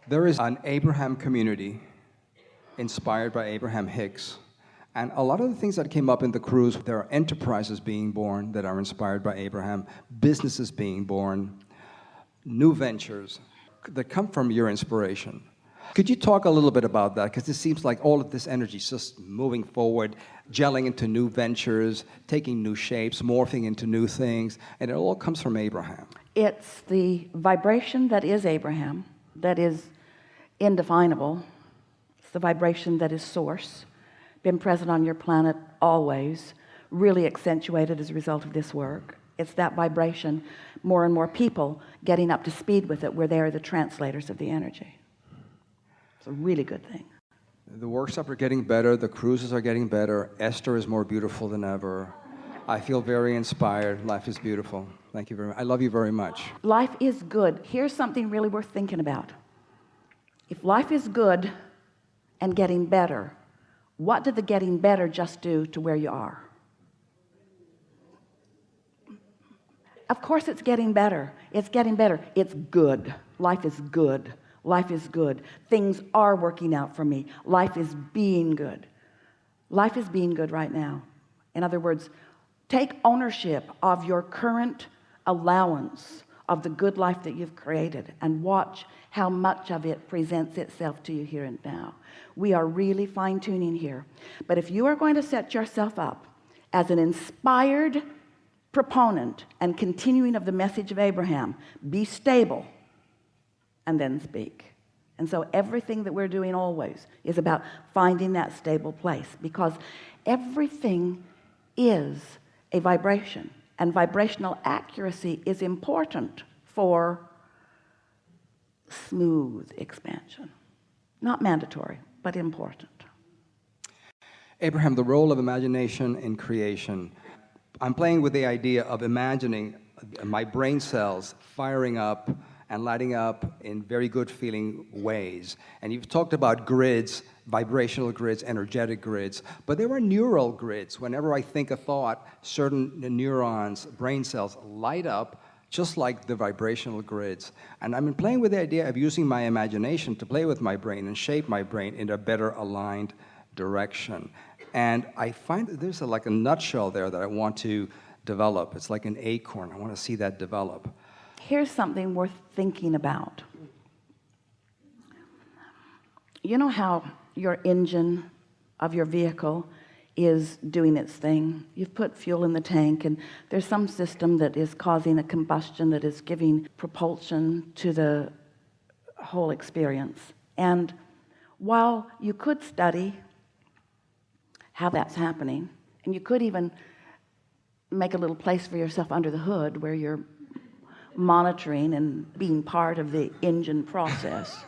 There is an Abraham community inspired by Abraham Hicks. And a lot of the things that came up in the cruise, there are enterprises being born that are inspired by Abraham, businesses being born, new ventures that come from your inspiration. Could you talk a little bit about that? Because it seems like all of this energy is just moving forward, gelling into new ventures, taking new shapes, morphing into new things, and it all comes from Abraham. It's the vibration that is Abraham, that is indefinable. It's the vibration that is source, been present on your planet always, really accentuated as a result of this work. It's that vibration, more and more people getting up to speed with it, where they are the translators of the energy. It's a really good thing. The workshops are getting better, the cruises are getting better, Esther is more beautiful than ever. I feel very inspired. Life is beautiful. Thank you very much. I love you very much. Life is good. Here's something really worth thinking about. If life is good and getting better, what did the getting better just do to where you are? Of course it's getting better. It's getting better. It's good. Life is good. Life is good. Things are working out for me. Life is being good. Life is being good right now. In other words, take ownership of your current allowance of the good life that you've created and watch how much of it presents itself to you here and now. We are really fine-tuning here. But if you are going to set yourself up as an inspired proponent and continuing of the message of Abraham, be stable and then speak. And so everything that we're doing always is about finding that stable place, because everything is a vibration, and vibrational accuracy is important for smooth expansion. Not mandatory, but important. Abraham, the role of imagination in creation. I'm playing with the idea of imagining my brain cells firing up and lighting up in very good feeling ways. And you've talked about grids, vibrational grids, energetic grids, but there are neural grids. Whenever I think a thought, certain neurons, brain cells light up just like the vibrational grids. And I've been playing with the idea of using my imagination to play with my brain and shape my brain in a better aligned direction. And I find that there's like a nutshell there that I want to develop. It's like an acorn. I want to see that develop. Here's something worth thinking about. You know how your engine of your vehicle is doing its thing? You've put fuel in the tank, and there's some system that is causing a combustion that is giving propulsion to the whole experience. And while you could study how that's happening, and you could even make a little place for yourself under the hood where you're monitoring and being part of the engine process.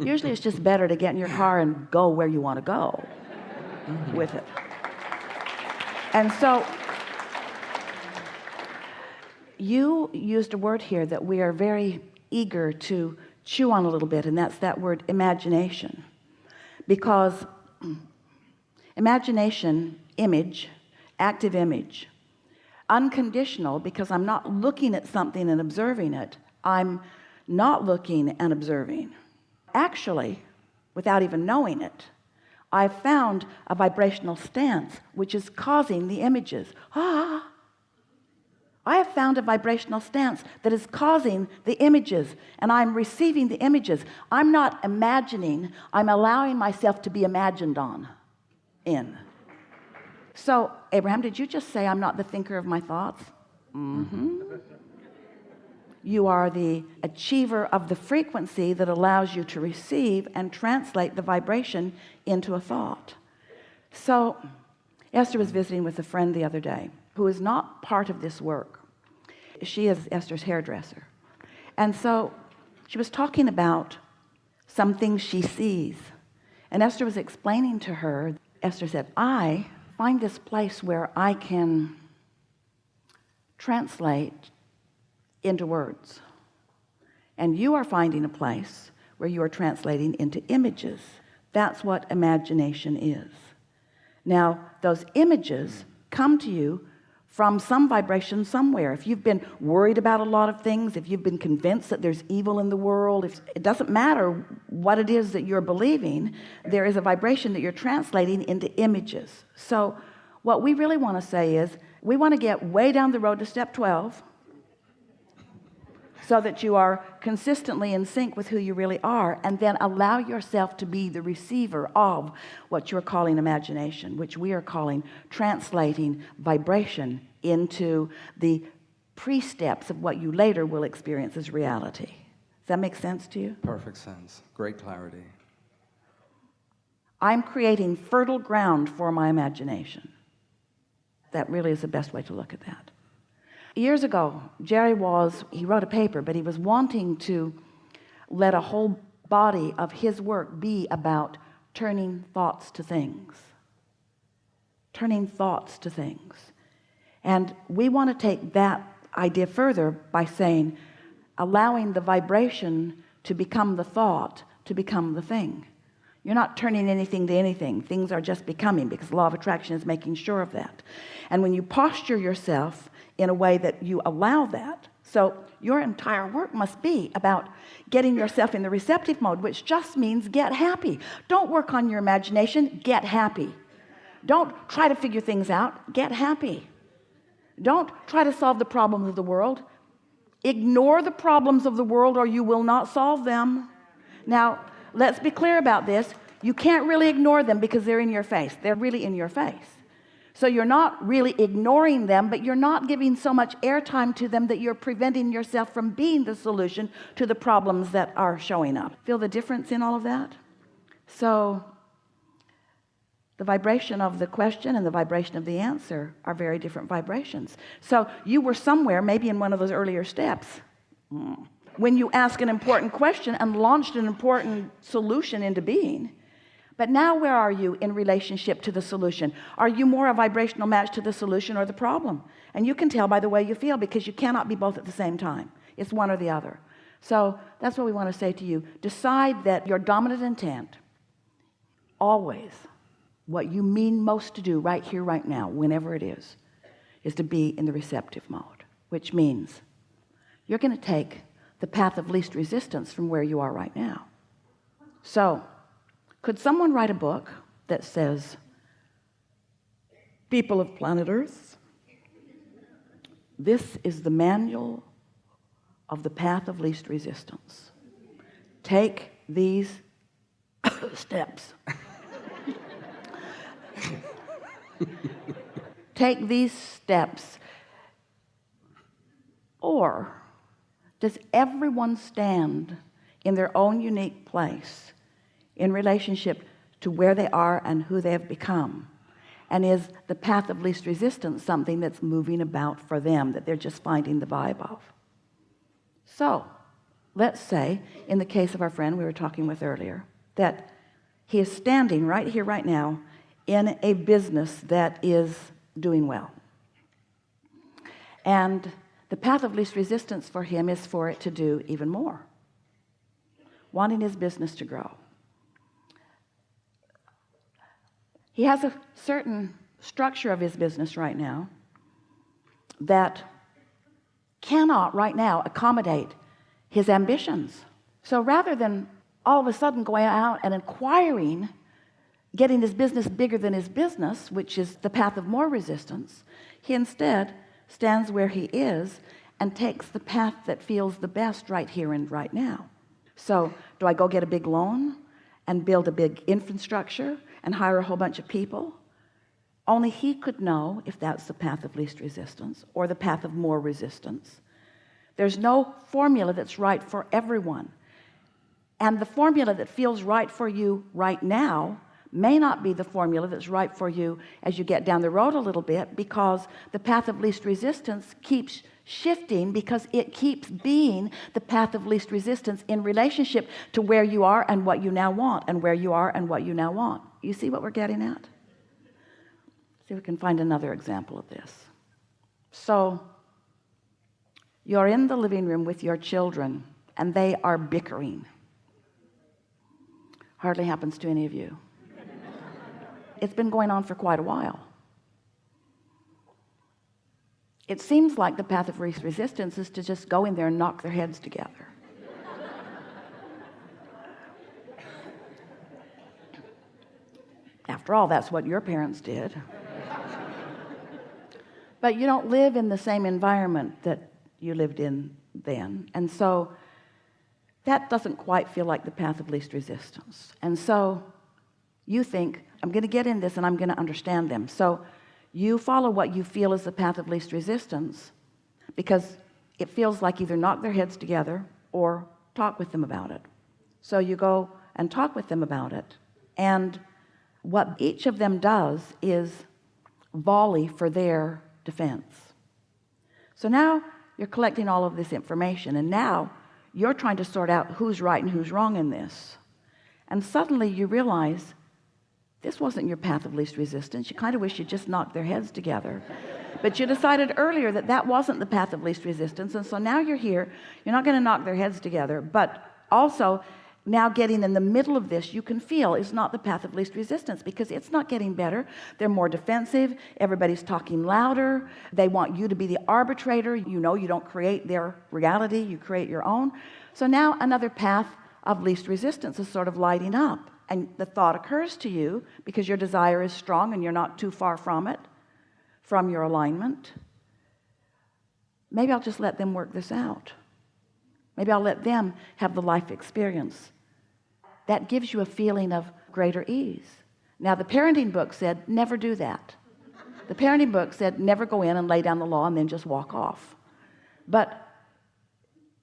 Usually it's just better to get in your car and go where you want to go with it. And so you used a word here that we are very eager to chew on a little bit, and that's that word imagination. Because imagination, image, active image, unconditional, because I'm not looking at something and observing it. I'm not looking and observing. Actually, without even knowing it, I've found a vibrational stance which is causing the images. I have found a vibrational stance that is causing the images, and I'm receiving the images. I'm not imagining, I'm allowing myself to be imagined on in. So, Abraham, did you just say I'm not the thinker of my thoughts? Mm-hmm. You are the achiever of the frequency that allows you to receive and translate the vibration into a thought. So, Esther was visiting with a friend the other day who is not part of this work. She is Esther's hairdresser. And so she was talking about some things she sees. And Esther was explaining to her, Esther said, I find this place where I can translate into words. And you are finding a place where you are translating into images. That's what imagination is. Now, those images come to you from some vibration somewhere. If you've been worried about a lot of things, if you've been convinced that there's evil in the world, if it doesn't matter what it is that you're believing, there is a vibration that you're translating into images. So what we really want to say is we want to get way down the road to step 12 so that you are consistently in sync with who you really are, and then allow yourself to be the receiver of what you're calling imagination, which we are calling translating vibration into the pre-steps of what you later will experience as reality. Does that make sense to you? Perfect sense. Great clarity. I'm creating fertile ground for my imagination. That really is the best way to look at that. Years ago, he wrote a paper, but he was wanting to let a whole body of his work be about turning thoughts to things. Turning thoughts to things. And we want to take that idea further by saying, allowing the vibration to become the thought, to become the thing. You're not turning anything to anything. Things are just becoming, because the law of attraction is making sure of that. And when you posture yourself in a way that you allow that, so your entire work must be about getting yourself in the receptive mode, which just means get happy. Don't work on your imagination, get happy. Don't try to figure things out, get happy. Don't try to solve the problems of the world. Ignore the problems of the world or you will not solve them. Now, let's be clear about this. You can't really ignore them because they're in your face. They're really in your face. So you're not really ignoring them, but you're not giving so much airtime to them that you're preventing yourself from being the solution to the problems that are showing up. Feel the difference in all of that? So the vibration of the question and the vibration of the answer are very different vibrations. So you were somewhere, maybe in one of those earlier steps, when you asked an important question and launched an important solution into being. But now where are you in relationship to the solution? Are you more a vibrational match to the solution or the problem? And you can tell by the way you feel, because you cannot be both at the same time. It's one or the other. So that's what we want to say to you. Decide that your dominant intent, always, what you mean most to do right here, right now, whenever it is to be in the receptive mode, which means you're going to take the path of least resistance from where you are right now. So could someone write a book that says, people of planet Earth, this is the manual of the path of least resistance. Take these steps. Take these steps. Or does everyone stand in their own unique place in relationship to where they are and who they have become? And is the path of least resistance something that's moving about for them, that they're just finding the vibe of? So let's say, in the case of our friend we were talking with earlier, that he is standing right here, right now, in a business that is doing well. And the path of least resistance for him is for it to do even more, wanting his business to grow. He has a certain structure of his business right now that cannot right now accommodate his ambitions. So rather than all of a sudden going out and inquiring, getting his business bigger than his business, which is the path of more resistance, he instead stands where he is and takes the path that feels the best right here and right now. So do I go get a big loan and build a big infrastructure and hire a whole bunch of people? Only he could know if that's the path of least resistance or the path of more resistance. There's no formula that's right for everyone. And the formula that feels right for you right now may not be the formula that's right for you as you get down the road a little bit, because the path of least resistance keeps shifting, because it keeps being the path of least resistance in relationship to where you are and what you now want, and where you are and what you now want. You see what we're getting at? See if we can find another example of this. So you're in the living room with your children and they are bickering. Hardly happens to any of you. It's been going on for quite a while. It seems like the path of least resistance is to just go in there and knock their heads together. After all, that's what your parents did. But you don't live in the same environment that you lived in then, and so that doesn't quite feel like the path of least resistance. And so you think, I'm going to get in this and I'm going to understand them. So you follow what you feel is the path of least resistance, because it feels like either knock their heads together or talk with them about it. So you go and talk with them about it, and what each of them does is volley for their defense. So now you're collecting all of this information, and now you're trying to sort out who's right and who's wrong in this. And suddenly you realize this wasn't your path of least resistance. You kind of wish you just knocked their heads together. But you decided earlier that that wasn't the path of least resistance, and so now you're here. You're not going to knock their heads together, but also now getting in the middle of this, you can feel is not the path of least resistance, because it's not getting better. They're more defensive. Everybody's talking louder. They want you to be the arbitrator. You know, you don't create their reality, you create your own. So now another path of least resistance is sort of lighting up, and the thought occurs to you, because your desire is strong and you're not too far from it, from your alignment. Maybe I'll just let them work this out. Maybe I'll let them have the life experience. That gives you a feeling of greater ease. Now, the parenting book said, never do that. The parenting book said, never go in and lay down the law and then just walk off. But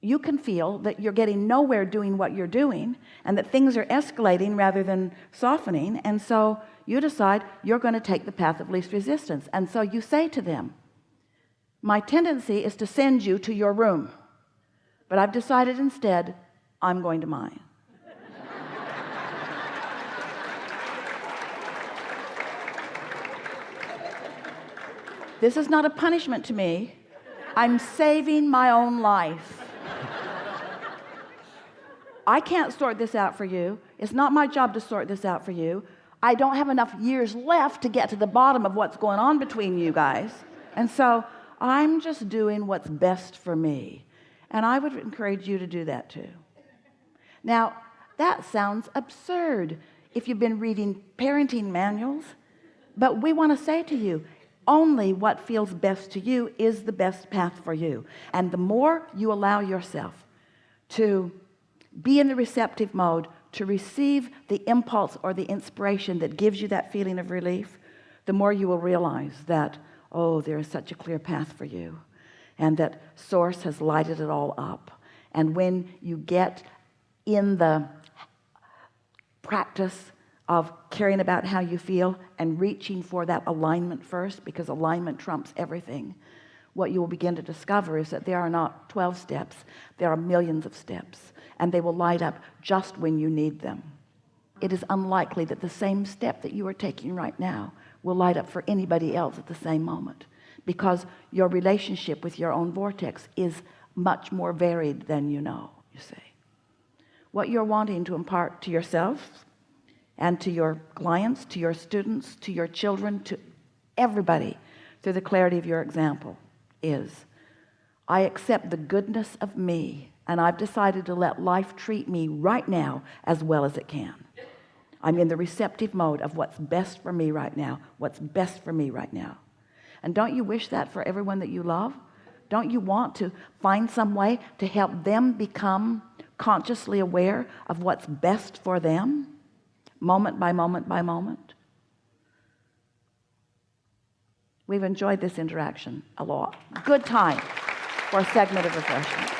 you can feel that you're getting nowhere doing what you're doing, and that things are escalating rather than softening. And so you decide you're going to take the path of least resistance. And so you say to them, my tendency is to send you to your room, but I've decided instead I'm going to mine. This is not a punishment to me. I'm saving my own life. I can't sort this out for you. It's not my job to sort this out for you. I don't have enough years left to get to the bottom of what's going on between you guys. And so I'm just doing what's best for me. And I would encourage you to do that too. Now, that sounds absurd if you've been reading parenting manuals, but we want to say to you, only what feels best to you is the best path for you. And the more you allow yourself to be in the receptive mode, to receive the impulse or the inspiration that gives you that feeling of relief, the more you will realize that, oh, there is such a clear path for you, and that Source has lighted it all up. And when you get in the practice of caring about how you feel and reaching for that alignment first, because alignment trumps everything, what you will begin to discover is that there are not 12 steps, there are millions of steps, and they will light up just when you need them. It is unlikely that the same step that you are taking right now will light up for anybody else at the same moment, because your relationship with your own vortex is much more varied than you know, you see. What you're wanting to impart to yourself and to your clients, to your students, to your children, to everybody through the clarity of your example is, I accept the goodness of me, and I've decided to let life treat me right now as well as it can. I'm in the receptive mode of what's best for me right now, what's best for me right now. And don't you wish that for everyone that you love? Don't you want to find some way to help them become consciously aware of what's best for them, moment by moment by moment? We've enjoyed this interaction a lot. Good time for a segment of refreshment.